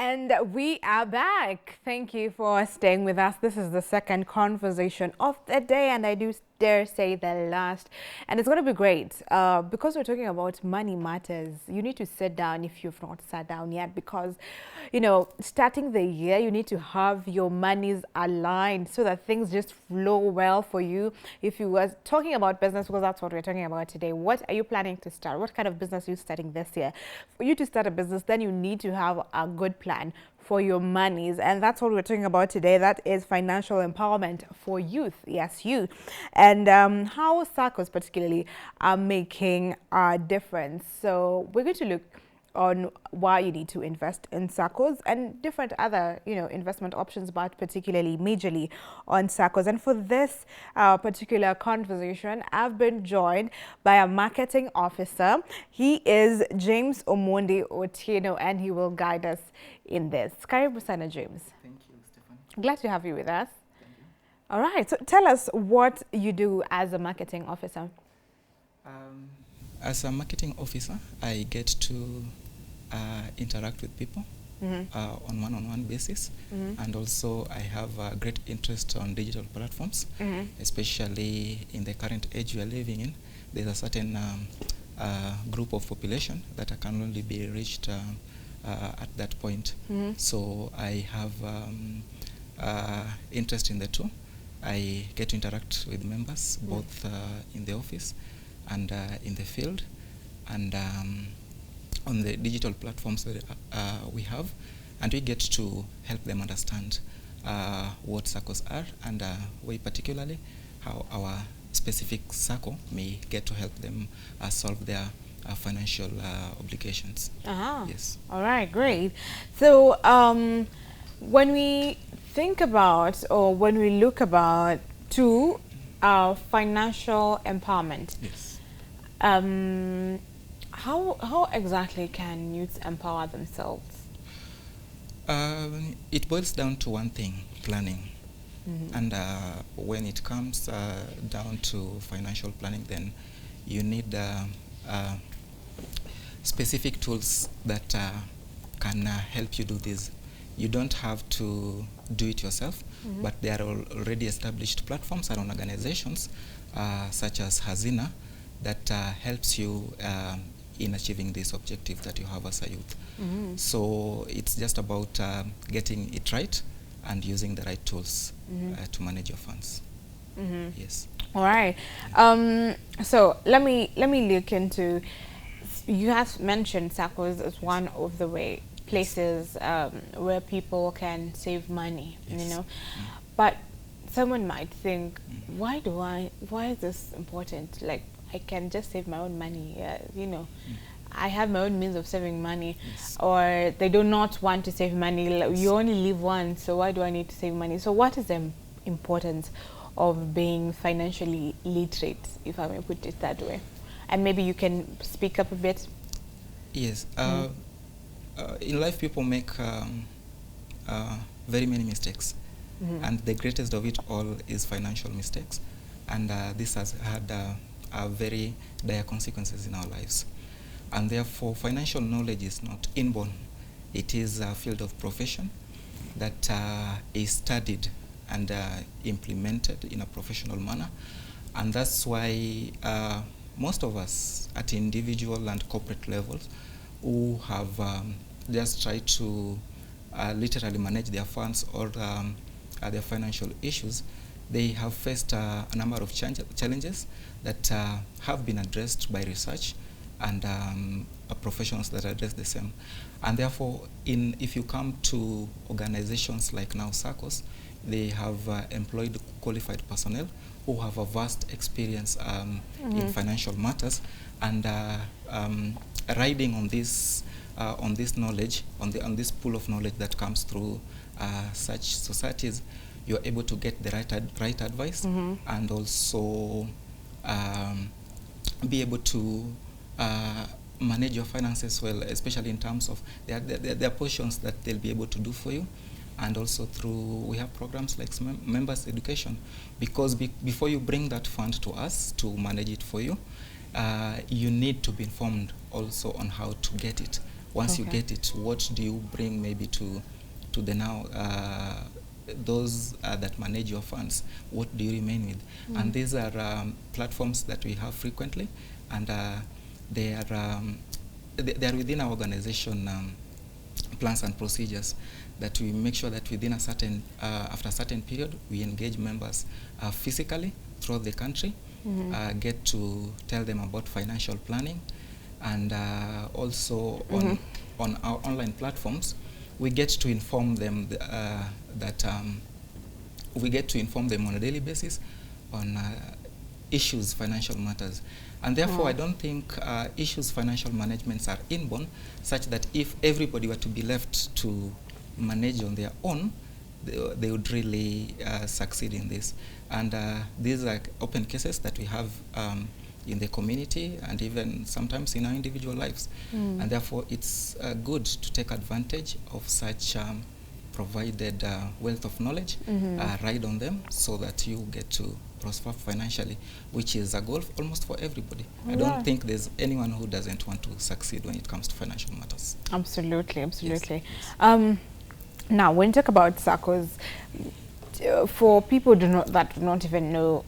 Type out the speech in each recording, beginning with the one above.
And we are back. Thank you for staying with us. This is the second conversation of the day, and I do dare say the last. And it's going to be great because we're talking about money matters. You need to sit down if you've not sat down yet, because, you know, starting the year, you need to have your monies aligned so that things just flow well for you. If you were talking about business, because that's what we're talking about today, what are you planning to start? What kind of business are you starting this year? For you to start a business, then you need to have a good plan for your monies, and that's what we're talking about today. That is financial empowerment for youth. Yes, youth, and how SACCOs particularly are making a difference. So we're going to look on why you need to invest in SACCOs and different other, investment options, but particularly majorly on SACCOs. And for this particular conversation, I've been joined by a marketing officer. He is James Omondi Otieno, and he will guide us in this. Karibu sana, James. Thank you, Stefan. Glad to have you with us. Thank you. All right, so tell us what you do as a marketing officer. As a marketing officer, I get to interact with people on one-on-one basis, and also I have a great interest on digital platforms, especially in the current age we are living in. There's a certain group of population that can only be reached at that point. So I have interest in the two. I get to interact with members both in the office and in the field, and on the digital platforms that we have, and we get to help them understand what SACCOs are, and we particularly how our specific SACCO may get to help them solve their financial obligations. Yes. All right, great. So when we think about, or when we look about to financial empowerment, Yes. How exactly can youth empower themselves? It boils down to one thing: planning. And when it comes down to financial planning, then you need specific tools that can help you do this. You don't have to do it yourself, but there are already established platforms and organizations such as Hazina that helps you in achieving this objective that you have as a youth. So it's just about getting it right and using the right tools to manage your funds. Yes. All right. So let me look into. You have mentioned SACCOs as one of the places where people can save money. Yes. But someone might think, why is this important? Like, I can just save my own money. I have my own means of saving money. Yes. Or they do not want to save money. Like, you only live once, so why do I need to save money? So what is the importance of being financially literate, if I may put it that way? And maybe you can speak up a bit. Yes. In life, people make very many mistakes. And the greatest of it all is financial mistakes. And this has had very dire consequences in our lives. And therefore, financial knowledge is not inborn. It is a field of profession that is studied and implemented in a professional manner. And that's why most of us at individual and corporate levels who have just tried to literally manage their funds or their financial issues, they have faced a number of challenges that have been addressed by research and professionals that address the same. And therefore, if you come to organizations like now SACCOs, they have employed qualified personnel who have a vast experience in financial matters, and riding on this knowledge, on this pool of knowledge that comes through such societies, you're able to get the right advice, and also be able to manage your finances well, especially in terms of there are portions that they'll be able to do for you. And also we have programs like members education, because before you bring that fund to us to manage it for you, you need to be informed also on how to get it, Once you Okay. get it, what do you bring maybe to the now those that manage your funds? What do you remain with? And these are platforms that we have frequently, and they are within our organization plans and procedures that we make sure that within a certain after a certain period we engage members physically throughout the country, get to tell them about financial planning, and also on our online platforms we get to inform them that we get to inform them on a daily basis on issues, financial matters. And therefore, I don't think issues financial managements are inborn, such that if everybody were to be left to manage on their own, they would really succeed in this. And these are open cases that we have in the community and even sometimes in our individual lives. And therefore, it's good to take advantage of such provided wealth of knowledge, ride on them so that you get to prosper financially, which is a goal almost for everybody. I don't think there's anyone who doesn't want to succeed when it comes to financial matters. Absolutely, absolutely. Yes. Now, when you talk about SACCOs, for people that do not even know,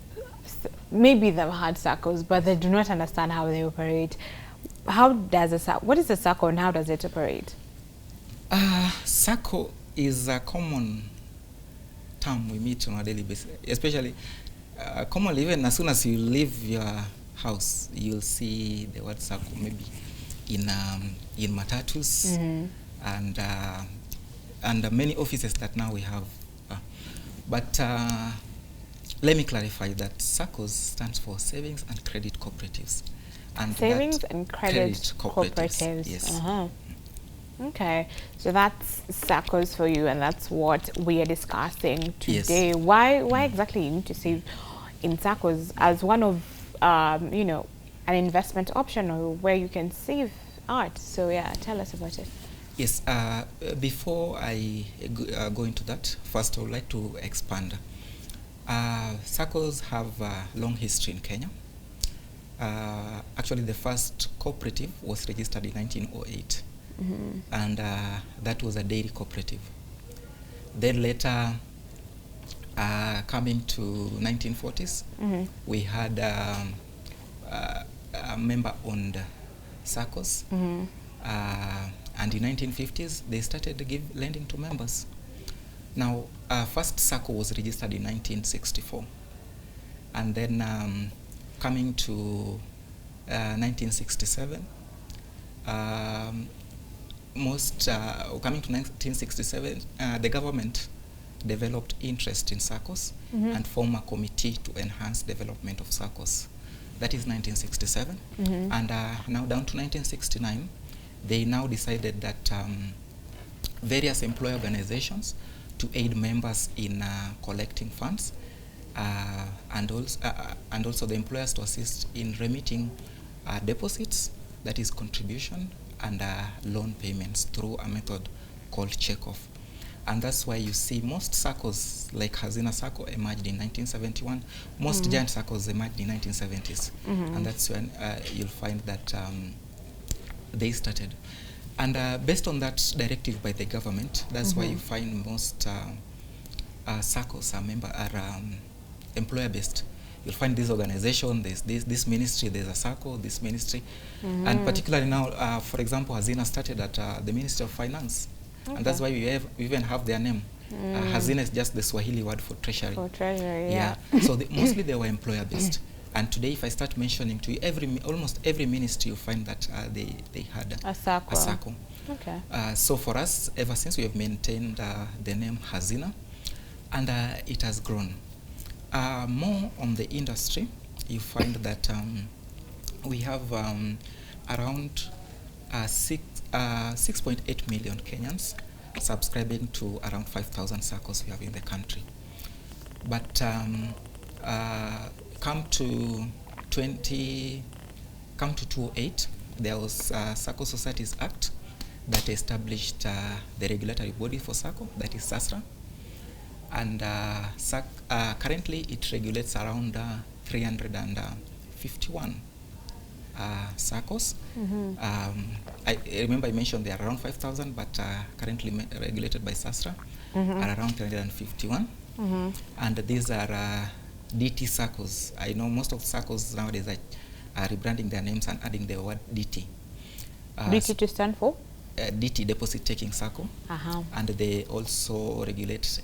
maybe they've had SACCOs, but they do not understand how they operate. How does what is a SACCO and how does it operate? SACCO is a common term we meet on a daily basis, especially commonly even as soon as you leave your house, you'll see the word SACCO maybe in matatus and many offices that now we have. But let me clarify that SACCOs stands for Savings and Credit Cooperatives. And Savings and Credit Cooperatives. Yes. Okay, so that's SACCOs for you, and that's what we are discussing today. Yes. Why exactly you need to save in SACCOs as one of you know, an investment option or where you can save art? So yeah, tell us about it. Yes. Before I go into that, first I would like to expand. SACCOs have a long history in Kenya. Actually, the first cooperative was registered in 1908. And that was a dairy cooperative. Then later, coming to 1940s, we had member-owned SACCOs. And in 1950s, they started to give lending to members. Now, first SACCO was registered in 1964. And then coming to 1967, coming to 1967, the government developed interest in SACCOs and formed a committee to enhance development of SACCOs. That is 1967. And now down to 1969, they now decided that various employee organizations to aid members in collecting funds and also the employers to assist in remitting deposits, that is contribution, and loan payments through a method called check-off. And that's why you see most SACCOs, like Hazina SACCO, emerged in 1971. Most giant SACCOs emerged in 1970s. And that's when you'll find that they started. And based on that directive by the government, that's why you find most SACCOs are employer-based. You'll find this organization, there's this ministry, there's a SACCO, this ministry. And particularly now, for example, Hazina started at the Ministry of Finance. And that's why we even have their name. Hazina is just the Swahili word for treasury. For treasury, yeah. So mostly they were employer-based. And today, if I start mentioning to you, almost every ministry, you find that they had a SACCO. Okay. So for us, ever since we have maintained the name Hazina, and it has grown. More on the industry, you find that we have around 6.8 million Kenyans subscribing to around 5,000 SACCOs we have in the country. But come to 2008, there was SACCO Societies Act that established the regulatory body for SACCO, that is SASRA. And currently it regulates around 351 SACCOs. I remember I mentioned there are around 5,000, but currently regulated by SASRA are around 351. And these are DT SACCOs. I know most of SACCOs nowadays are rebranding their names and adding the word DT. DT to stand for? DT, Deposit Taking SACCO. And they also regulate,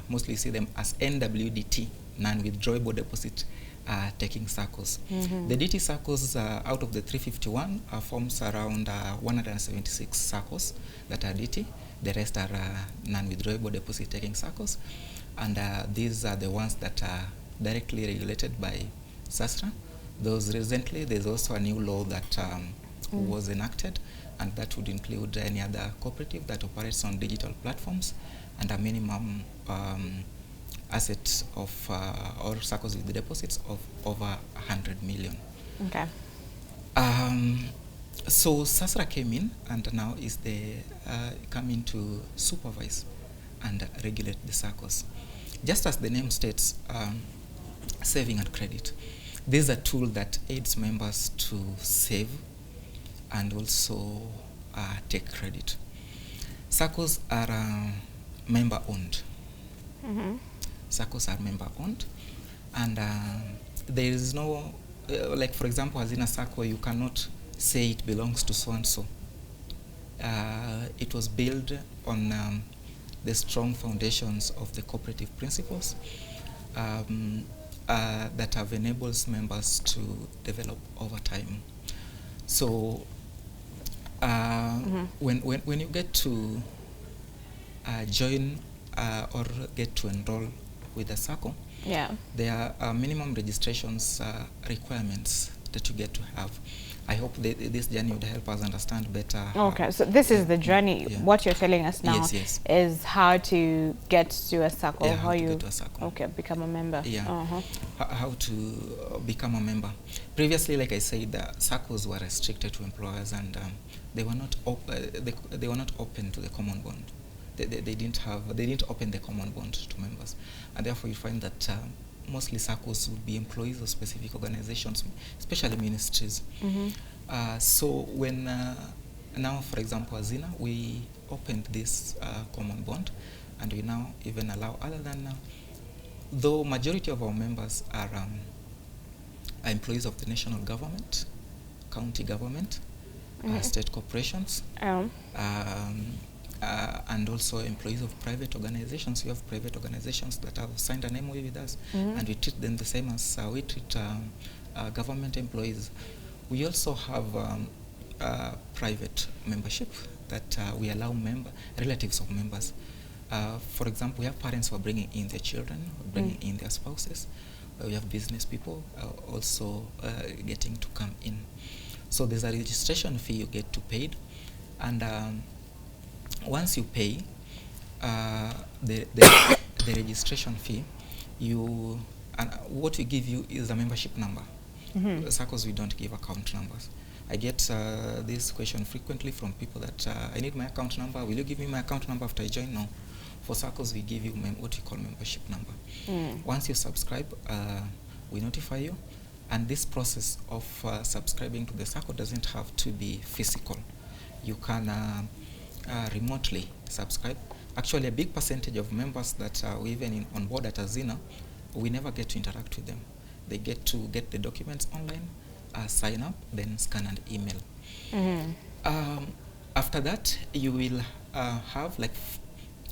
mostly see them as NWDT, Non-Withdrawable Deposit Taking SACCOs. The DT SACCOs, out of the 351, forms around 176 SACCOs that are DT. The rest are non-withdrawable deposit taking SACCOs. And these are the ones that are directly regulated by SASRA. Those recently, there's also a new law that was enacted, and that would include any other cooperative that operates on digital platforms and a minimum assets of or SACCOs with the deposits of over 100 million. Okay. So SASRA came in and now is coming to supervise and regulate the SACCOs. Just as the name states, saving and credit. This is a tool that aids members to save and also take credit. SACCOs are member-owned. SACCOs are member-owned, and there is no, like for example, as in a SACCO, you cannot say it belongs to so-and-so. It was built on the strong foundations of the cooperative principles that have enabled members to develop over time. So when you get to join or get to enroll with a SACCO, there are minimum registrations requirements that you get to have. I hope this journey would help us understand better. Okay, so this is the journey. Yeah. What you're telling us now is how to get to a SACCO, how you get to a SACCO. Okay, become a member. Yeah, how to become a member. Previously, like I said, SACCOs were restricted to employers, and they were not they were not open to the common bond. They didn't open the common bond to members, and therefore you find that mostly SACCOs would be employees of specific organizations, especially ministries. So when now, for example, as Zina, we opened this common bond, and we now even allow other than though majority of our members are employees of the national government, county government, state corporations, and also employees of private organizations. We have private organizations that have signed an MOU with us, and we treat them the same as we treat government employees. We also have private membership that we allow relatives of members. For example, we have parents who are bringing in their children, bringing in their spouses. We have business people also getting to come in. So there's a registration fee you get to pay, and once you pay the registration fee, what we give you is a membership number. SACCOs, we don't give account numbers. I get this question frequently from people that I need my account number. Will you give me my account number after I join? No. For SACCOs, we give you what we call membership number. Once you subscribe, we notify you, and this process of subscribing to the SACCO doesn't have to be physical. You can remotely subscribe. Actually, a big percentage of members that we even on board at Azina, we never get to interact with them. They get to get the documents online, sign up, then scan and email. After that, you will have, like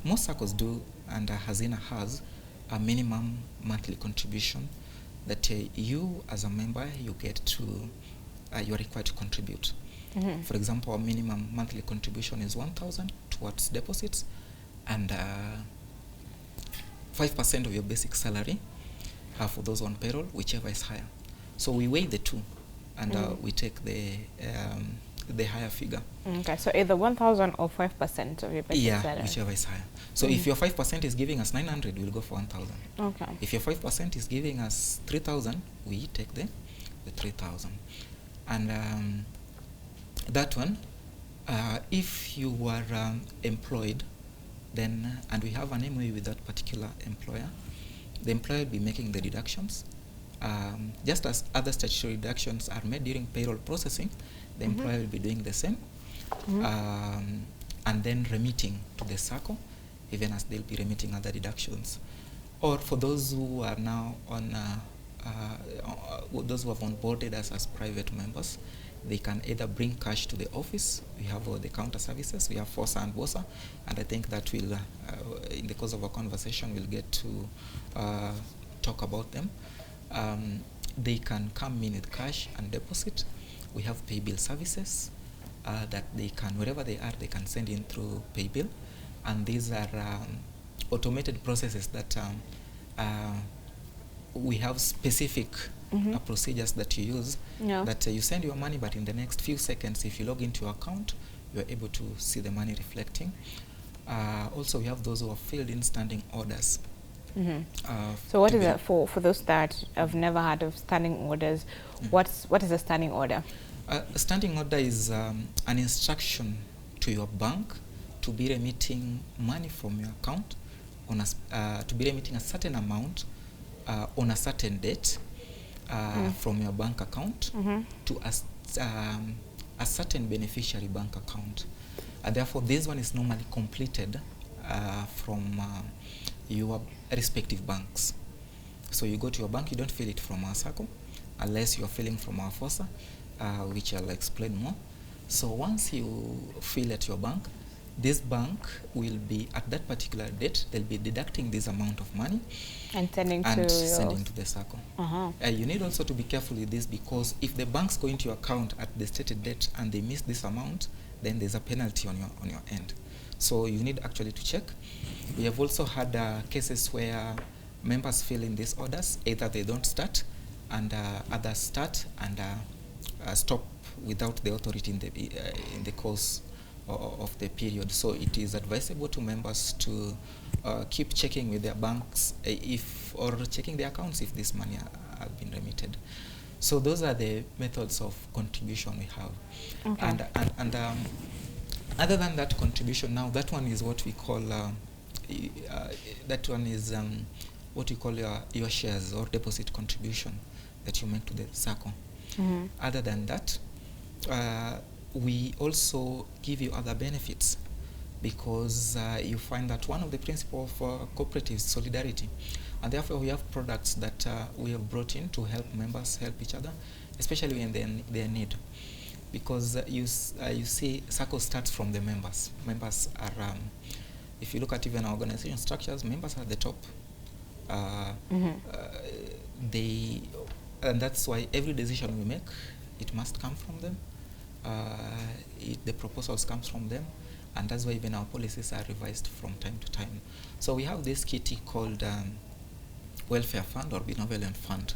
most SACCOs do, and Hazina has, a minimum monthly contribution that you as a member, you get to, you are required to contribute. For example, our minimum monthly contribution is 1,000 towards deposits, and 5% of your basic salary for those on payroll, whichever is higher. So we weigh the two, and we take the higher figure. Okay, so either 1,000 or 5% of your basic salary. Yeah, whichever is higher. So if your 5% is giving us 900, we'll go for 1,000. Okay. If your 5% is giving us 3,000, we take the 3,000. And that one, if you were employed, then, and we have an MOU with that particular employer, the employer will be making the deductions, Just as other statutory deductions are made during payroll processing, the employer will be doing the same, and then remitting to the SACCO, even as they'll be remitting other deductions. Or for those who are now on, those who have onboarded us as private members, they can either bring cash to the office. We have the counter services. We have FOSA and BOSA, and I think that will, in the course of our conversation, we'll get to talk about them. They can come in with cash and deposit. We have pay bill services that they can, wherever they are, they can send in through pay bill, and these are automated processes that we have specific procedures that you use, that you send your money, but in the next few seconds, if you log into your account, you're able to see the money reflecting. Also, we have those who have filled in standing orders. So what is it for those that have never heard of standing orders? What is a standing order? A standing order is an instruction to your bank to be remitting money from your account on to be remitting a certain amount on a certain date from your bank account to a certain beneficiary bank account. And therefore, this one is normally completed from your respective banks. So you go to your bank, you don't fill it from our SACCO, unless you're filling from our FOSA, which I'll explain more. So once you fill at your bank, this bank will be, at that particular date, they'll be deducting this amount of money and sending to the SACCO. You need also to be careful with this, because if the banks go into your account at the stated date and they miss this amount, then there's a penalty on your end. So you need actually to check. We have also had cases where members fill in these orders, either they don't start and others start and stop without the authority in the course of the period. So it is advisable to members to keep checking with their banks or checking their accounts if this money have been remitted. So those are the methods of contribution we have. Okay. And other than that contribution, now that one is what we call what we call your shares or deposit contribution that you make to the SACCO. Other than that, we also give you other benefits, because you find that one of the principles of cooperative is solidarity, and therefore we have products that we have brought in to help members help each other, especially when they're in need. Because you see, SACCO starts from the members. Members are, if you look at even our organization structures, members are at the top. And that's why every decision we make, it must come from them. The proposals comes from them, and that's why even our policies are revised from time to time. So we have this kitty called Welfare Fund or Benevolent Fund.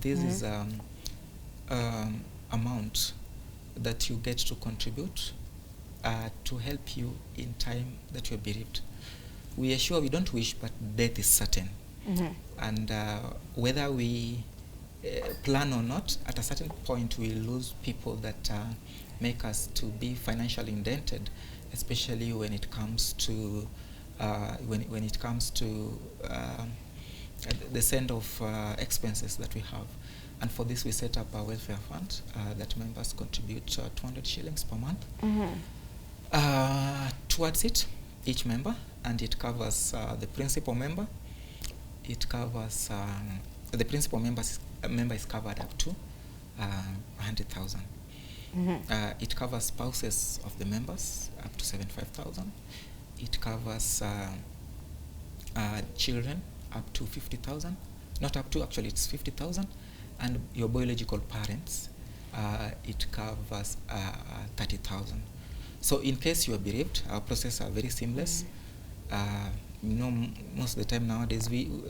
This is amount that you get to contribute to help you in time that you're bereaved. We are sure we don't wish, but death is certain. And whether we plan or not, at a certain point we lose people that make us to be financially indented, especially when it comes to when it comes to the send of expenses that we have. And for this we set up a welfare fund that members contribute 200 shillings per month towards it, each member, and it covers the principal member. It covers the principal member is covered up to 100,000. It covers spouses of the members up to 75,000. It covers children up to 50,000. Not up to, actually it's 50,000. And your biological parents, it covers 30,000. So in case you are bereaved, our processes are very seamless. Most of the time nowadays,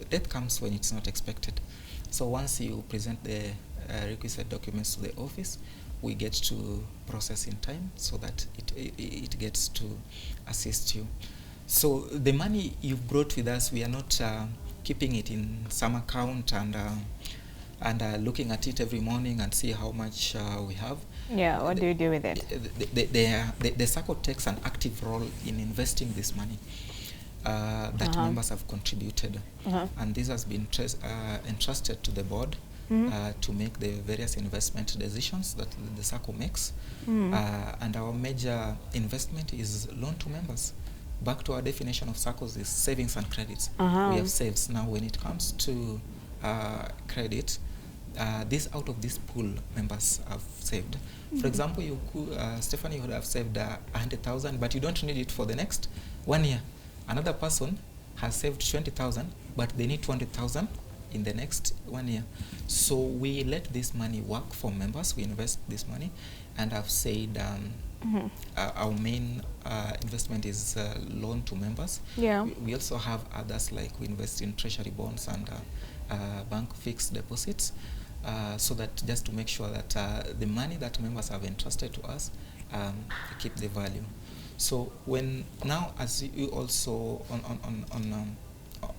death comes when it's not expected. So once you present the requisite documents to the office, we get to process in time so that it gets to assist you. So the money you've brought with us, we are not keeping it in some account and looking at it every morning and see how much we have. Yeah, what do you do with it? The SACCO takes an active role in investing this money. that members have contributed. And this has been entrusted to the board to make the various investment decisions that the SACCO makes. And our major investment is loan to members. Back to our definition of SACCOs is savings and credits. We have saves. Now when it comes to credit, this out of this pool members have saved. For example, you could, Stephanie would have saved 100,000, but you don't need it for the next 1 year. Another person has saved 20,000, but they need 200,000 in the next 1 year. So we let this money work for members. We invest this money, and I've said our main investment is loan to members. We also have others, like we invest in treasury bonds and bank fixed deposits, so that just to make sure that the money that members have entrusted to us keep the value. So when now, as you also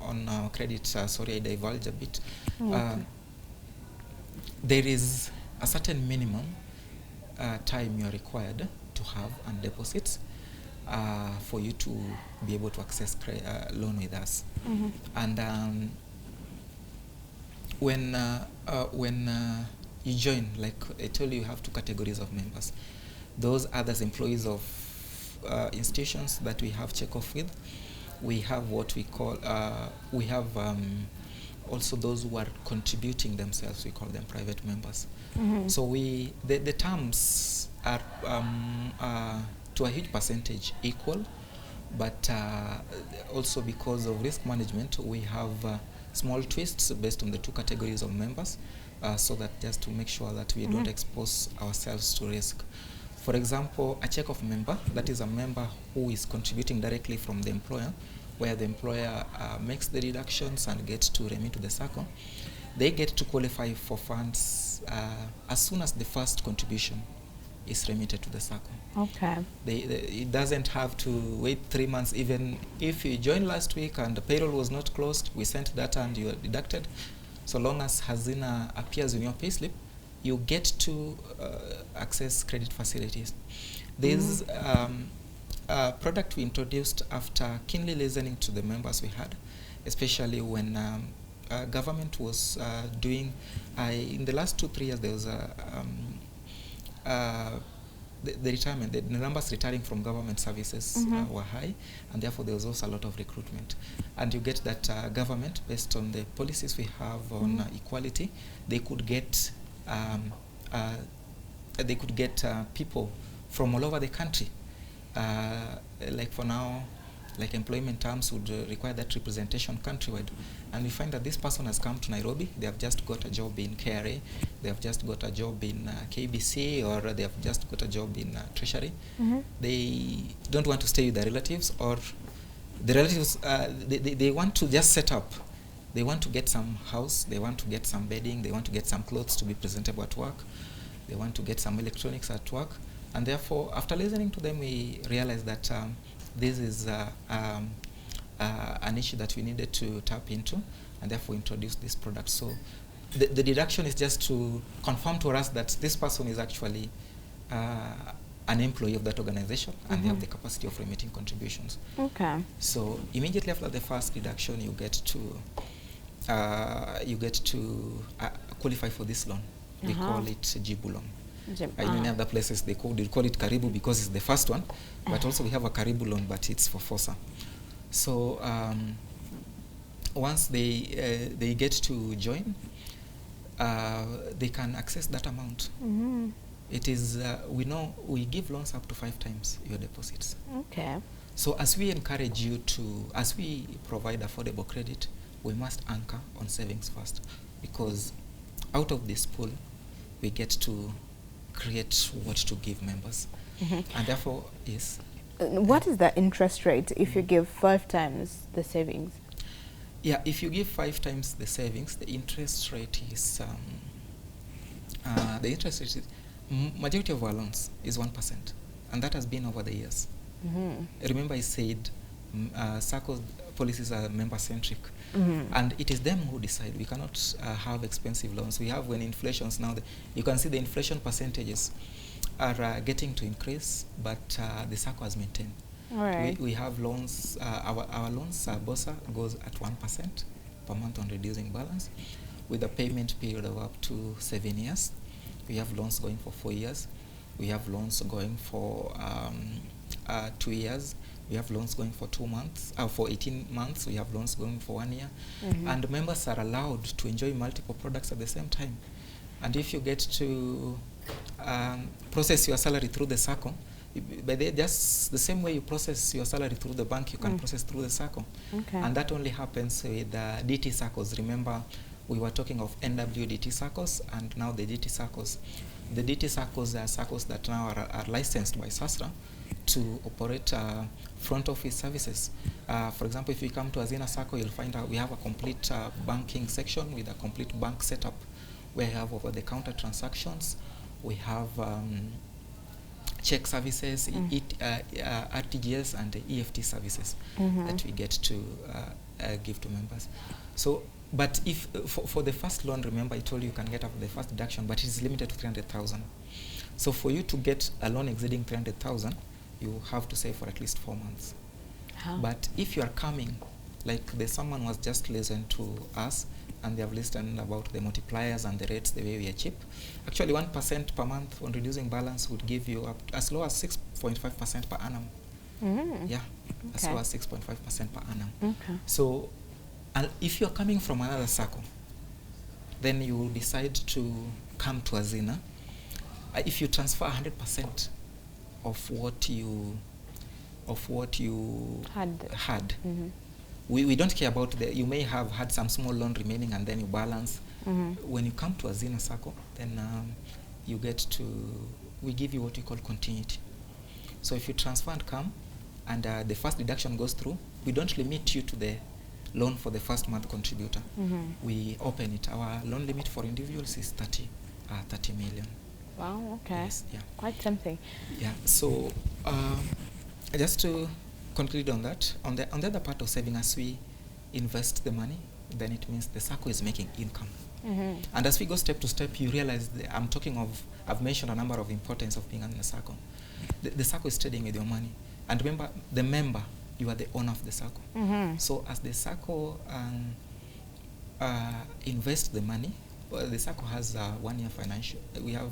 on credit, sorry, I divulge a bit. There is a certain minimum time you are required to have on deposits for you to be able to access loan with us. And when you join, like I told you, you have two categories of members. Those others, employees of institutions that we have check off with. We have what we call, we have also those who are contributing themselves. We call them private members. So the terms are to a huge percentage equal, but also because of risk management, we have small twists based on the two categories of members, so that just to make sure that we don't expose ourselves to risk. For example, a check-off member, that is a member who is contributing directly from the employer, where the employer makes the deductions and gets to remit to the SACCO. They get to qualify for funds as soon as the first contribution is remitted to the SACCO. It doesn't have to wait 3 months. Even if you joined last week and the payroll was not closed, we sent data and you are deducted. So long as Hazina appears in your payslip, you get to access credit facilities. There's a product we introduced after keenly listening to the members we had, especially when government was doing, in the last 2-3 years, there was the retirement, the numbers retiring from government services were high, and therefore there was also a lot of recruitment. And you get that government, based on the policies we have on equality, they could get people from all over the country. Like for now, like employment terms would require that representation countrywide. And we find that this person has come to Nairobi, they have just got a job in KRA, they have just got a job in KBC, or they have just got a job in Treasury. They don't want to stay with their relatives, or the relatives, they want to just set up. They want to get some house, they want to get some bedding, they want to get some clothes to be presentable at work, they want to get some electronics at work. And therefore, after listening to them, we realized that this is an issue that we needed to tap into, and therefore introduced this product. So the deduction is just to confirm to us that this person is actually an employee of that organization, and they have the capacity of remitting contributions. So immediately after the first deduction, you get to qualify for this loan. We call it Jibu loan. In many other places they call it Karibu because it's the first one, but also we have a Karibu loan, but it's for FOSA. So once they get to join, they can access that amount. It is, we know we give loans up to 5 times your deposits. So as we encourage you to, as we provide affordable credit, we must anchor on savings first, because out of this pool, we get to create what to give members. And therefore, yes. What is the interest rate if you give 5 times the savings? Yeah, if you give 5 times the savings, the interest rate is, majority of our loans is 1%, and that has been over the years. Remember I said SACCO policies are member-centric, and it is them who decide. We cannot have expensive loans. We have, when inflation's now, you can see the inflation percentages are getting to increase, but the SACCO has maintained. All right. We have loans, our loans, BOSA goes at 1% per month on reducing balance, with a payment period of up to 7 years. We have loans going for 4 years. We have loans going for 2 years. We have loans going for 2 months, for 18 months. We have loans going for 1 year. And members are allowed to enjoy multiple products at the same time. And if you get to process your salary through the SACCO, just the same way you process your salary through the bank, you can process through the SACCO. Okay. And that only happens with DT SACCOs. Remember, we were talking of NWDT SACCOs and now the DT SACCOs. The DT SACCOs are SACCOs that now are licensed by SASRA to operate front office services. For example, if you come to Azina SACCO, you'll find out we have a complete banking section with a complete bank setup where we have over-the-counter transactions. We have check services, RTGS and EFT services that we get to give to members. So, but if for the first loan, remember I told you can get up the first deduction, but it's limited to 300,000. So for you to get a loan exceeding 300,000, you have to save for at least 4 months. But if you are coming, like someone was just listening to us, and they have listened about the multipliers and the rates, the way we are cheap. Actually, 1% per month on reducing balance would give you up as low as 6.5% per annum. Yeah, as low as 6.5% per annum. So, and if you're coming from another SACCO, then you will decide to come to Azina. If you transfer 100% of what you had. We don't care about you may have had some small loan remaining and then you balance. When you come to Azina SACCO, then you get to, we give you what we call continuity. So if you transfer and come, and the first deduction goes through, we don't limit you to the loan for the first month contributor. We open it. Our loan limit for individuals is 30 million. Wow, okay. Yes, yeah. Quite something. Yeah, so just to conclude on that, on the other part of saving, as we invest the money, then it means the SACCO is making income. And as we go step to step, you realize I've mentioned a number of importance of being in the SACCO. The SACCO is trading with your money. And remember, the member, you are the owner of the SACCO. So as the SACCO invests the money, well, the SACCO has 1 year financial, we have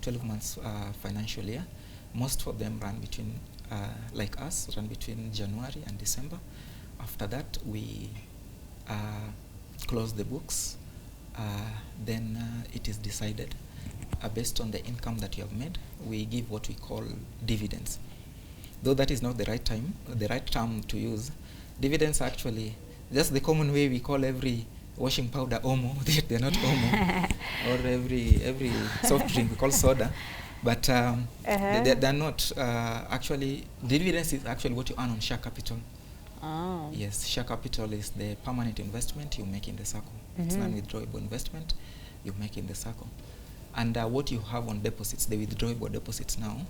12 months financial year. Most of them run between, like us, run between January and December. After that, we close the books. Then it is decided based on the income that you have made. We give what we call dividends. Though that is not the right term to use. Dividends are actually just the common way we call every washing powder Omo. They're not Omo. Or every soft drink we call soda. But they're not. Actually, dividends is actually what you earn on share capital. Oh. Yes, share capital is the permanent investment you make in the SACCO. It's non-withdrawable investment you make in the SACCO. And what you have on deposits, the withdrawable deposits now,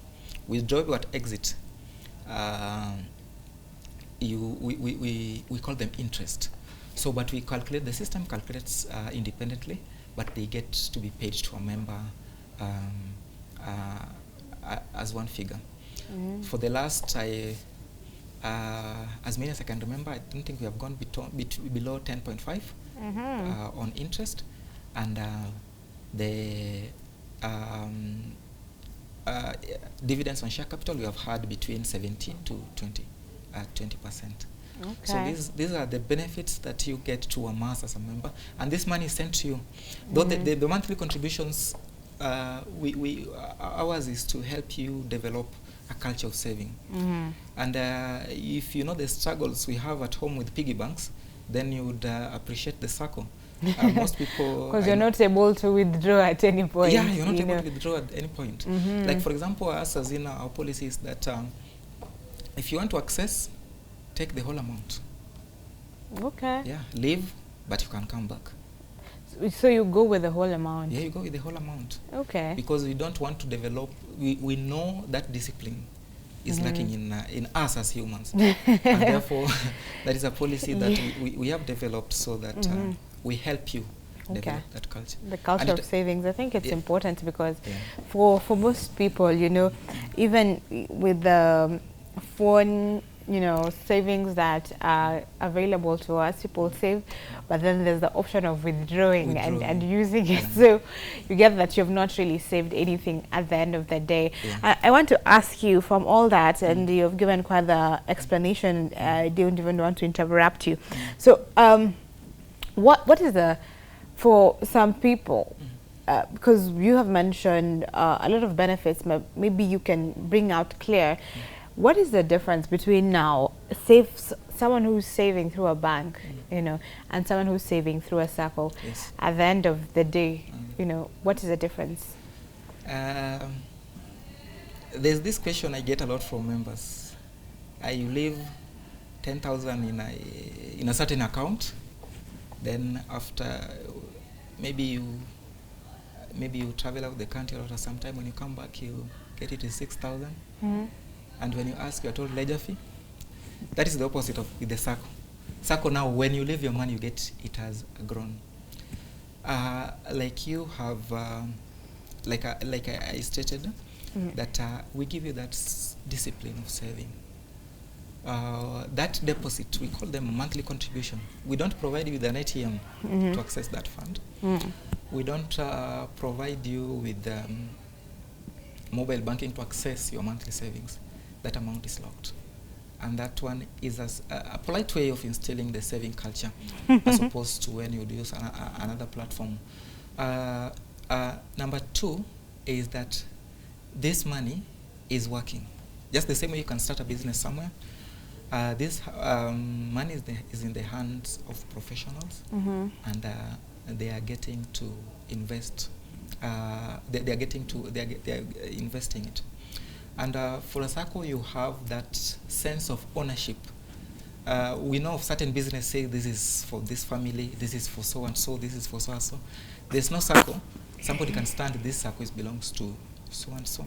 withdrawable at exit, we call them interest. So, but we calculate, the system calculates independently, but they get to be paid to a member as one figure. For the last, as many as I can remember, I don't think we have gone below 10.5 on interest, and the dividends on share capital we have had between 17 to 20%. Okay. So these are the benefits that you get to amass as a member, and this money is sent to you. Though the monthly contributions, ours is to help you develop a culture of saving. And if you know the struggles we have at home with piggy banks, then you would appreciate the SACCO. Most people, because you're not able to withdraw at any point. Yeah, you're not able to withdraw at any point. Like for example, us as in our policy is that if you want to access, take the whole amount. Okay. Yeah, leave, but you can come back. So you go with the whole amount? Yeah, you go with the whole amount. Okay. Because we don't want to develop, we know that discipline is lacking in us as humans. And therefore, that is a policy that we have developed so that we help you develop that culture. The culture of savings, I think it's important because for most people, you know, even with the phone, savings that are available to us. People save, but then there's the option of withdrawing and using it. So you get that you've not really saved anything at the end of the day. I want to ask you, from all that, and you've given quite the explanation, I don't even want to interrupt you. So what is for some people, because you have mentioned a lot of benefits, maybe you can bring out clear. What is the difference between now someone who's saving through a bank, and someone who's saving through a circle? Yes. At the end of the day, what is the difference? There's this question I get a lot from members. You leave 10,000 in a certain account, then after maybe you travel out the country, after some time when you come back you get it to 6,000. And when you ask, you're told ledger fee. That is the opposite of with the circle. Circle now, when you leave your money, you get it has grown. Like you have, like I stated, that we give you that discipline of saving. That deposit, we call them monthly contribution. We don't provide you with an ATM to access that fund. We don't provide you with mobile banking to access your monthly savings. That amount is locked. And that one is a polite way of instilling the saving culture as opposed to when you use another platform. Number two is that this money is working. Just the same way you can start a business somewhere. This money is in the hands of professionals, and they are getting to invest. They are investing it. And for a circle, you have that sense of ownership. We know of certain business say this is for this family, this is for so and so, this is for so and so. There's no circle. Somebody can stand this circle belongs to so and so,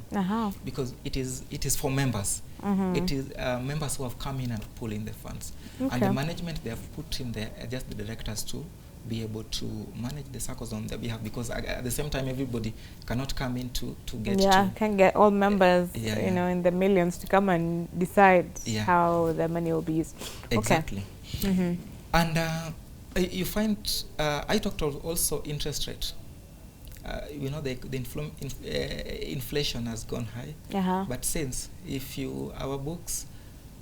because it is for members. It is members who have come in and pull in the funds, and the management they have put in there are just the directors to be able to manage the circles on their behalf, because at the same time everybody cannot come in to get can get all members in the millions to come and decide how the money will be used. Exactly. And you find I talked of also interest rate. The inflation has gone high, but since our books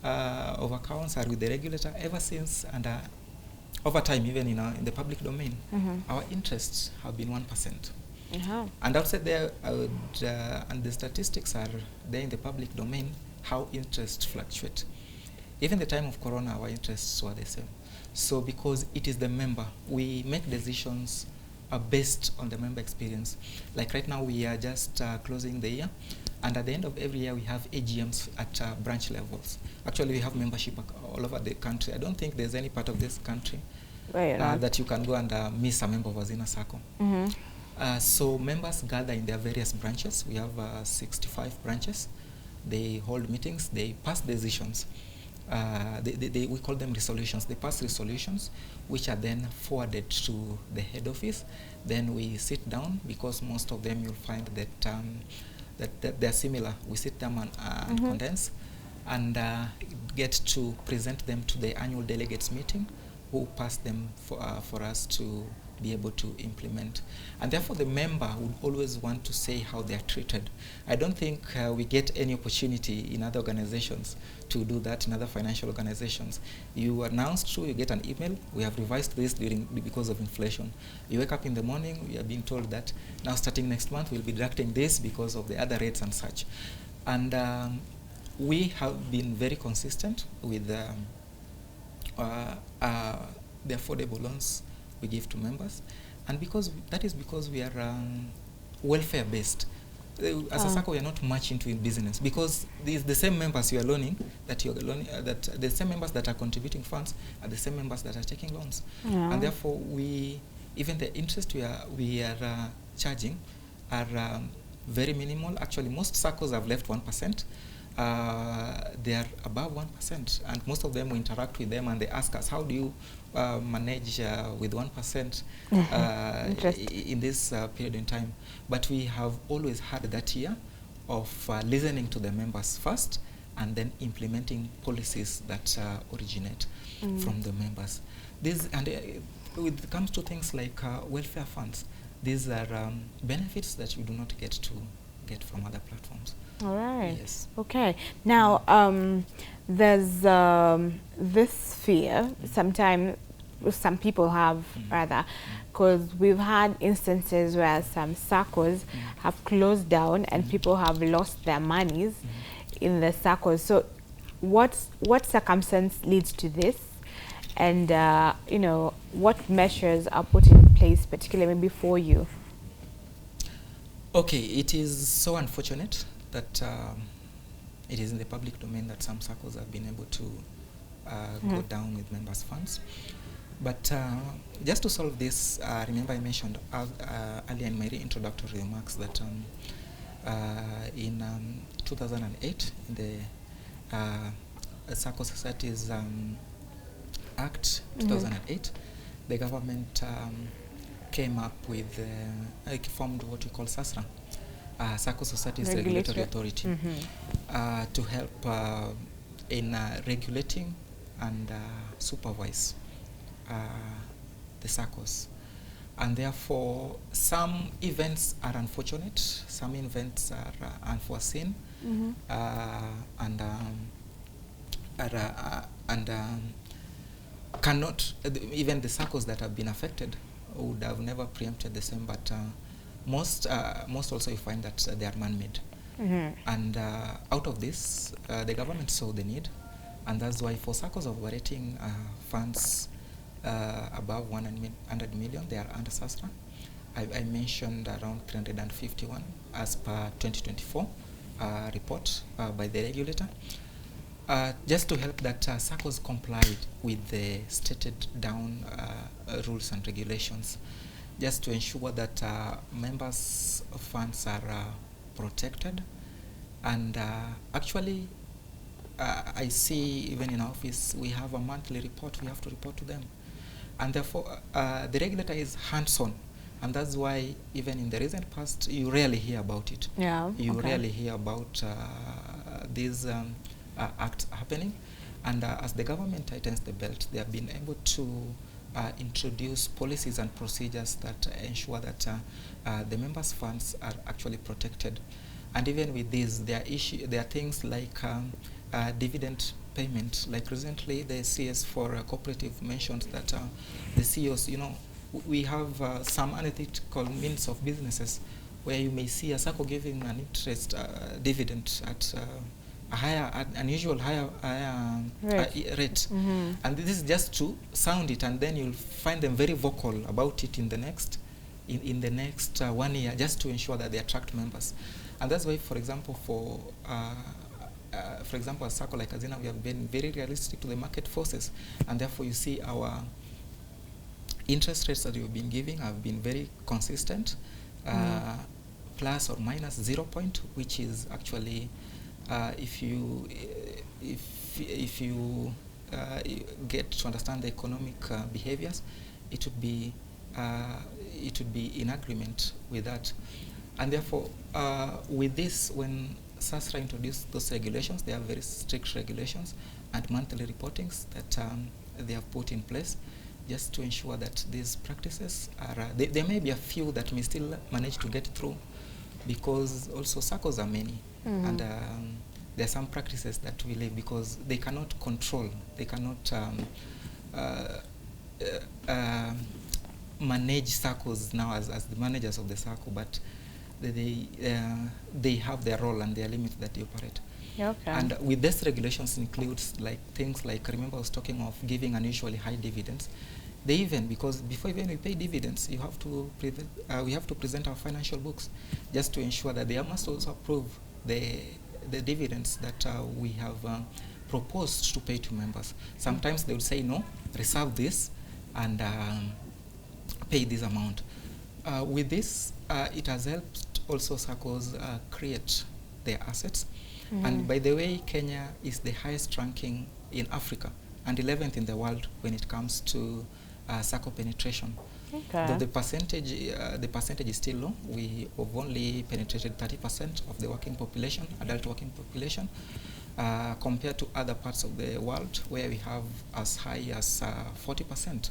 of accounts are with the regulator ever since, and over time, even in the public domain, our interests have been 1%. And outside there, and the statistics are there in the public domain, how interests fluctuate. Even the time of Corona, our interests were the same. So because it is the member, we make decisions based on the member experience. Like right now, we are just closing the year. And at the end of every year, we have AGMs at branch levels. Actually, we have membership all over the country. I don't think there's any part of this country that you can go and miss a member of Azina Circle. So members gather in their various branches. We have 65 branches. They hold meetings. They pass decisions. We call them resolutions. They pass resolutions, which are then forwarded to the head office. Then we sit down, because most of them you'll find that they're similar. We sit them and condense, and get to present them to the annual delegates meeting, who pass them for us to be able to implement. And therefore the member would always want to say how they are treated. I don't think we get any opportunity in other organizations to do that, in other financial organizations. You announce through, you get an email, we have revised this because of inflation. You wake up in the morning, we are being told that now starting next month we'll be deducting this because of the other rates and such. And we have been very consistent with the affordable loans we give to members, and because we are welfare based. As a circle, we are not much into business, because the same members you are loaning, that the same members that are contributing funds are the same members that are taking loans, and therefore even the interest we are charging are very minimal. Actually, most circles have left 1%. They are above 1%, and most of them we interact with them and they ask us, how do you manage with 1% in this period in time? But we have always had that year of listening to the members first and then implementing policies that originate from the members. This, and when it comes to things like welfare funds, these are benefits that you do not get from other platforms. All right. Yes. Okay. Now, there's this fear sometimes some people have, rather, because we've had instances where some SACCOs have closed down and people have lost their monies in the SACCOs. So what circumstance leads to this? And, you know, what measures are put in place, particularly maybe for you? Okay, it is so unfortunate that it is in the public domain that some SACCOs have been able to go down with members' funds. But just to solve this, remember I mentioned earlier in my introductory remarks that in 2008, in the SACCO Societies Act 2008, the government came up with, formed what we call SASRA, SACCO Societies Regulatory Authority, to help in regulating and supervise the SACCOs. And therefore, some events are unfortunate, some events are unforeseen, and cannot, even the SACCOs that have been affected would have never preempted the same, but most also you find that they are man-made. And out of this, the government saw the need, and that's why for SACCOs operating funds above 100 million, they are under SASRA. I mentioned around 351 as per 2024 report by the regulator. Just to help that SACCOs complied with the stated down rules and regulations, just to ensure that members' funds are protected. And actually, I see even in our office, we have a monthly report we have to report to them. And therefore, the regulator is hands-on. And that's why even in the recent past, you rarely hear about it. Yeah, you rarely hear about these acts happening. And as the government tightens the belt, they have been able to introduce policies and procedures that ensure that the members' funds are actually protected. And even with this, there are things like dividend payment. Like recently, the CS for cooperative mentioned that the CEOs, you know, we have some unethical means of businesses where you may see a SACCO giving an interest dividend at a higher, unusual higher rate. And this is just to sound it, and then you'll find them very vocal about it in the next, in the next 1 year, just to ensure that they attract members. And that's why, for example, a SACCO like Azina, we have been very realistic to the market forces, and therefore you see our interest rates that we've been giving have been very consistent, plus or minus 0 point, which is actually, if you get to understand the economic behaviors, it would be in agreement with that. And therefore, with this, when SASRA introduced those regulations, they have very strict regulations and monthly reportings that they have put in place, just to ensure that these practices are, there may be a few that may still manage to get through, because also SACCOs are many, and there are some practices that we leave because they cannot control, they cannot manage SACCOs now as the managers of the SACCO, but they have their role and their limits that they operate. Okay. And with these regulations includes like things like, remember I was talking of giving unusually high dividends. They even, because before even we pay dividends, you have to we have to present our financial books, just to ensure that they must also approve the dividends that we have proposed to pay to members. Sometimes they would say no, reserve this and pay this amount. With this, it has helped also SACCOs create their assets. And by the way, Kenya is the highest ranking in Africa and 11th in the world when it comes to SACCO penetration. Okay. The percentage is still low. We have only penetrated 30% of the working population, adult working population. compared to other parts of the world where we have as high as 40%.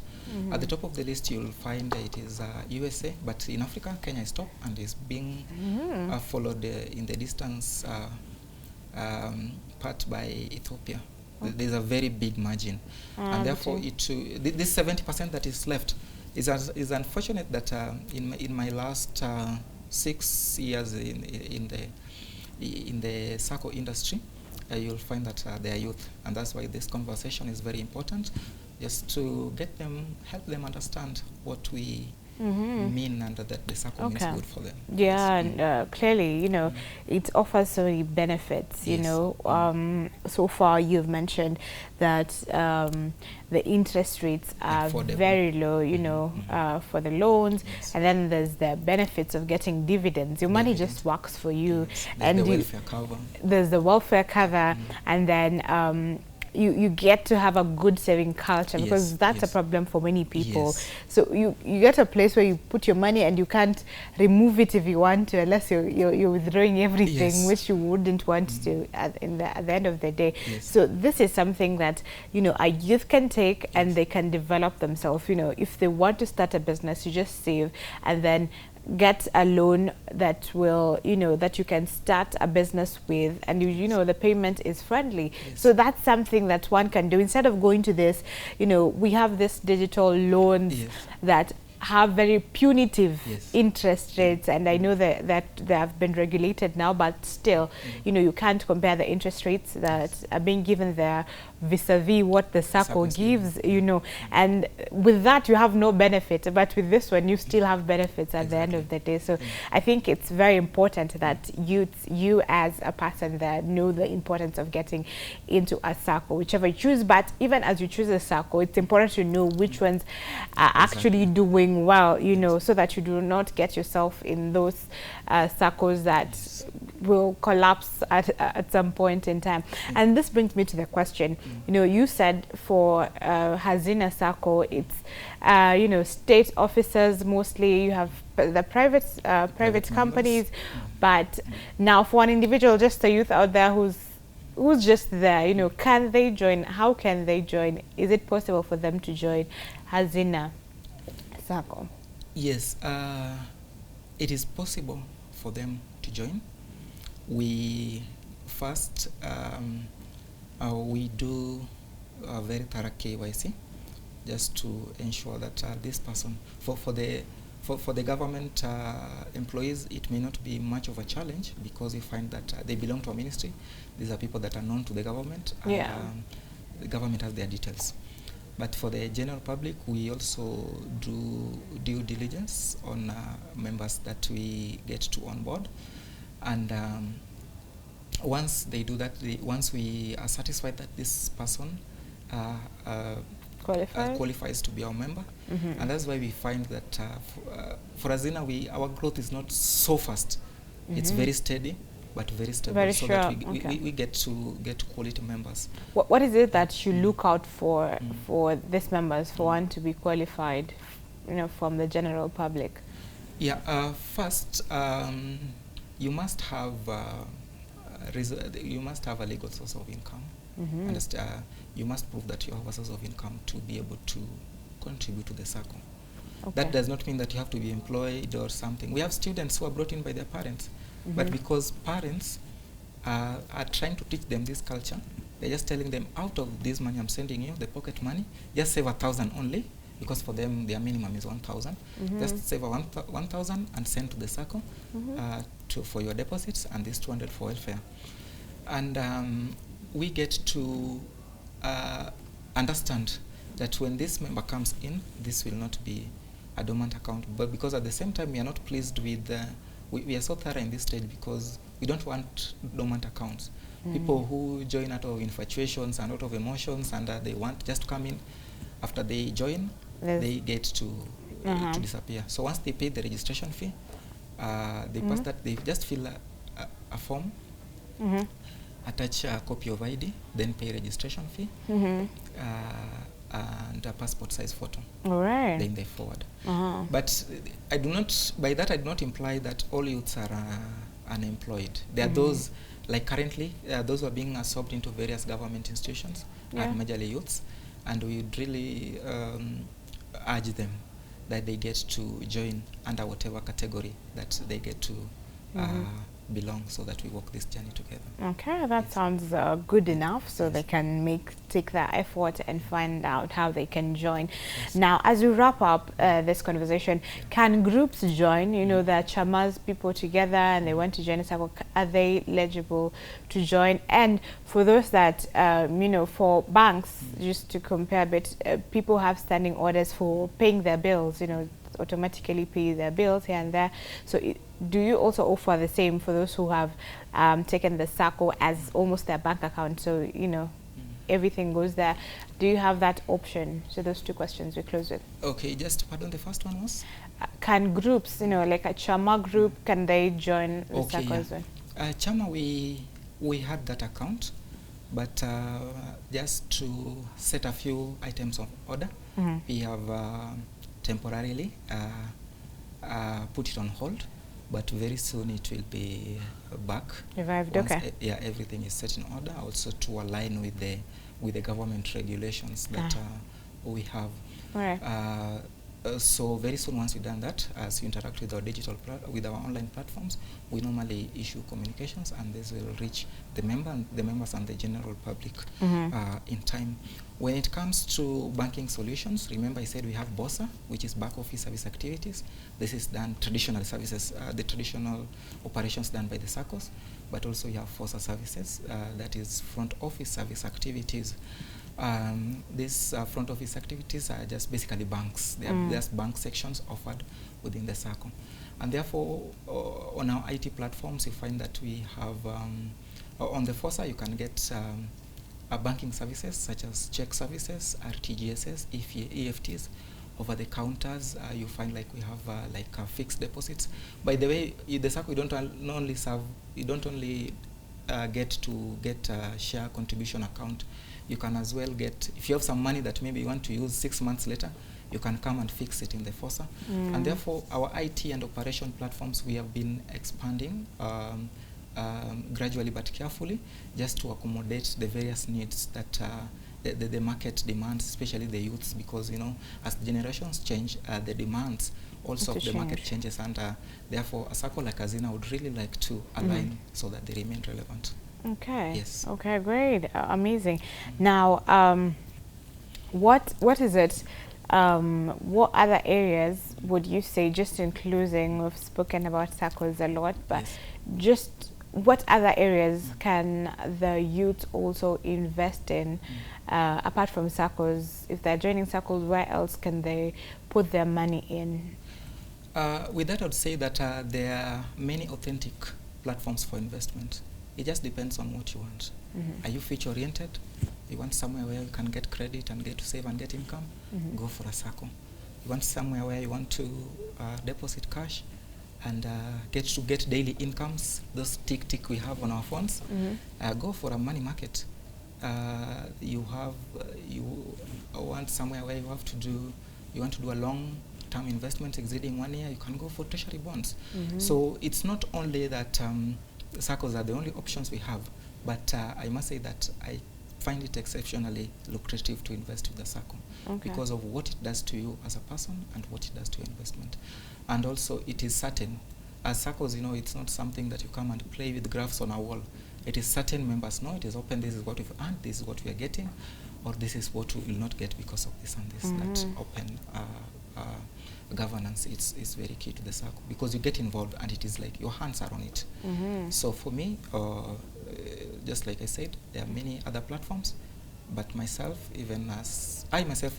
At the top of the list, you'll find it is USA, but in Africa, Kenya is top and is being followed in the distance part by Ethiopia. There's a very big margin, and therefore this 70% that is left is unfortunate that in my last 6 years in the SACCO industry, you'll find that they are youth, and that's why this conversation is very important, just to get them, help them understand what we mean and that the SACCO means good for them. Yeah, yes. And clearly, you know, it offers so many benefits, you know. So far you've mentioned that the interest rates are very low, you know, for the loans, and then there's the benefits of getting dividends. Your money just works for you. And the welfare cover. There's the welfare cover, and then you get to have a good saving culture, because that's a problem for many people. So you get a place where you put your money and you can't remove it if you want to, unless you're withdrawing everything, which you wouldn't want to at the end of the day. So this is something that, you know, our youth can take and they can develop themselves. You know, if they want to start a business, you just save and then get a loan that will, you know, that you can start a business with, and you know, the payment is friendly. So that's something that one can do instead of going to this, you know, we have this digital loans that have very punitive interest rates, and I know that they have been regulated now, but still, you know, you can't compare the interest rates that are being given there vis-a-vis what the SACCO gives, you know, and with that you have no benefit, but with this one you still have benefits at the end of the day. So I think it's very important that you as a person there know the importance of getting into a SACCO, whichever you choose. But even as you choose a SACCO, it's important to know which ones are actually doing well, you know, so that you do not get yourself in those SACCOs that will collapse at some point in time. And this brings me to the question, you know, you said for Hazina SACCO, it's you know, state officers mostly, you have the private companies, but now for an individual, just a youth out there who's just there, you know, can they join? How can they join? Is it possible for them to join Hazina SACCO? Yes, it is possible for them to join. We first we do a very thorough KYC just to ensure that this person, for the government employees, it may not be much of a challenge, because we find that they belong to a ministry. These are people that are known to the government, and the government has their details. But for the general public, we also do due diligence on members that we get to onboard. And once they do that, once we are satisfied that this person qualifies to be our member, and that's why we find that for Hazina, our growth is not so fast. It's very steady, but very stable, that we get to quality members. What is it that you look out for these members, for one to be qualified, you know, from the general public? Yeah, first, you must have a legal source of income. And you must prove that you have a source of income to be able to contribute to the SACCO. That does not mean that you have to be employed or something. We have students who are brought in by their parents, but because parents are trying to teach them this culture, they're just telling them, out of this money I'm sending you, the pocket money, just save 1,000 only, because for them their minimum is 1,000. Just save 1,000 and send to the SACCO for your deposits, and this 200 for welfare. And we get to understand that when this member comes in, this will not be a dormant account. But because at the same time we are not pleased with, we are so thorough in this stage, because we don't want dormant accounts. People who join out of infatuations and out of emotions, and they want just to come in. After they join, they get to disappear. So once they pay the registration fee, they pass that, they just fill a form, attach a copy of ID, then pay registration fee, and a passport size photo. Then they forward. But by that I do not imply that all youths are unemployed. There are those, like currently, those who are being absorbed into various government institutions are majorly youths, and we would really urge them that they get to join under whatever category that they get to belong, so that we walk this journey together. Okay, that sounds good enough, so they can take that effort and find out how they can join. Now, as we wrap up this conversation, can groups join? You know, the chamas, people together, and they want to join a circle. Are they eligible to join? And for those that, you know, for banks, just to compare a bit, people have standing orders for paying their bills, you know, automatically pay their bills here and there. So do you also offer the same for those who have taken the SACCO as almost their bank account? So, you know, everything goes there. Do you have that option? So those two questions we close with. Okay, just pardon, the first one was? Can groups, you know, like a Chama group, can they join the SACCO as well? Chama, we had that account, but just to set a few items of order, we have temporarily put it on hold, but very soon it will be back. Revived, okay. Yeah, everything is set in order, also to align with the government regulations that we have. All right. So very soon, once we've done that, as you interact with our with our online platforms, we normally issue communications, and this will reach the members and the general public in time. When it comes to banking solutions, remember I said we have BOSA, which is back office service activities. This is done traditional services, the traditional operations done by the SACCOs, but also you have FOSA services, that is front office service activities. These front office activities are just basically banks. They are just bank sections offered within the SACCO. And therefore, on our IT platforms, you find that we have, on the FOSA, you can get banking services such as check services, RTGSs, EFTs. Over the counters, you find like we have fixed deposits. By the way, the SACCO, you don't only get a share contribution account. You can as well get, if you have some money that maybe you want to use 6 months later, you can come and fix it in the FOSA. And therefore, our IT and operation platforms, we have been expanding gradually but carefully, just to accommodate the various needs that the market demands, especially the youths, because, you know, as generations change, the demands also of the market changes, and therefore a SACCO like Azina would really like to align so that they remain relevant. Okay. Yes. Okay, great. Amazing. Now, what is it? What other areas would you say, just in closing, we've spoken about SACCOs a lot, but just what other areas can the youth also invest in, apart from SACCOs? If they're joining SACCOs, where else can they put their money in? With that, I would say that there are many authentic platforms for investment. It just depends on what you want. Are you future oriented? You want somewhere where you can get credit and get to save and get income? Go for a SACCO. You want somewhere where you want to deposit cash and get daily incomes, those tick we have on our phones? Go for a money market. You want somewhere where you want to do a long-term investment exceeding 1 year, you can go for treasury bonds. So it's not only that SACCOs are the only options we have, but I must say that I find it exceptionally lucrative to invest with the SACCO because of what it does to you as a person and what it does to your investment. And also, it is certain. As SACCOs, you know, it's not something that you come and play with graphs on a wall. It is certain. Members know it is open. This is what we've earned. This is what we are getting, or this is what we will not get because of this and this. That open governance is very key to the SACCO, because you get involved and it is like your hands are on it. So for me, just like I said, there are many other platforms, but myself,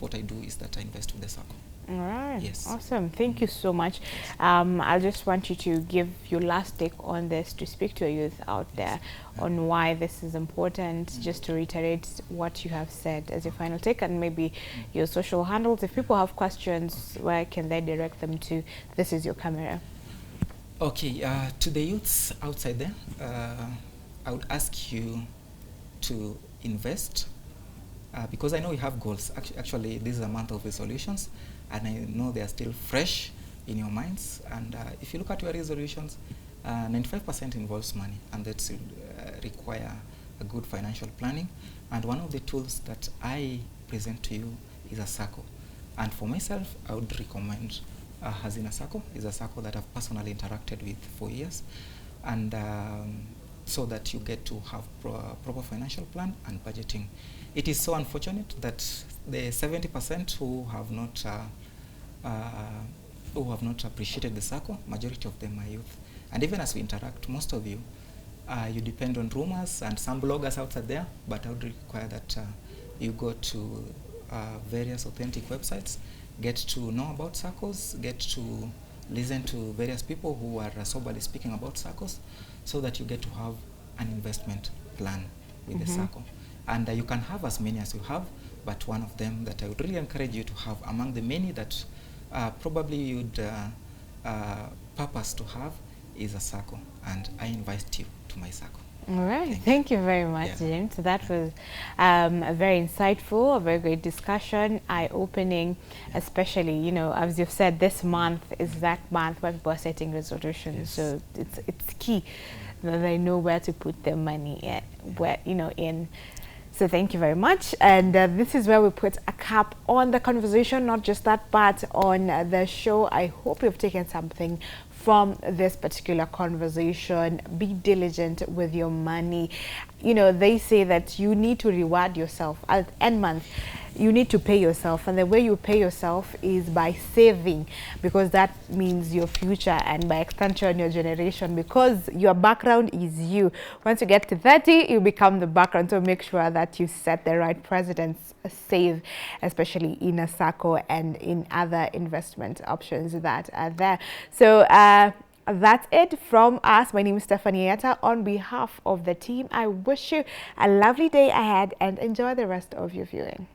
what I do is that I invest with the SACCO. All right. Yes. Awesome. Thank you so much. I just want you to give your last take on this, to speak to a youth out there on why this is important, just to reiterate what you have said as your final take, and maybe your social handles. If people have questions, where can they direct them to? This is your camera. Okay. To the youths outside there, I would ask you to invest, because I know you have goals. Actually, this is a month of resolutions, and I know they are still fresh in your minds. And if you look at your resolutions, 95% involves money, and that's require a good financial planning. And one of the tools that I present to you is a circle. And for myself, I would recommend Hazina Circle. It's a circle that I've personally interacted with for years, and so that you get to have proper financial plan and budgeting. It is so unfortunate that the 70% who have not appreciated the circle, majority of them are youth. And even as we interact, most of you, you depend on rumors and some bloggers outside there, but I would require that you go to various authentic websites, get to know about circles, get to listen to various people who are soberly speaking about circles, so that you get to have an investment plan with the circle. And you can have as many as you have, but one of them that I would really encourage you to have among the many that probably you'd purpose to have is a circle, and I invite you to my circle. All right. Thank you very much, James. So that was a very insightful, a very great discussion, eye-opening, especially, you know, as you've said, this month is that month where people are setting resolutions. So it's key that they know where to put their money, where, you know, in. So thank you very much. And this is where we put a cap on the conversation, not just that, but on the show. I hope you've taken something from this particular conversation. Be diligent with your money. You know, they say that you need to reward yourself at end month. You need to pay yourself, and the way you pay yourself is by saving, because that means your future, and by extension your generation, because your background is you. Once you get to 30, you become the background. So make sure that you set the right precedents, save, especially in a circle and in other investment options that are there. So that's it from us. My name is Stephanie Yetta. On behalf of the team, I wish you a lovely day ahead and enjoy the rest of your viewing.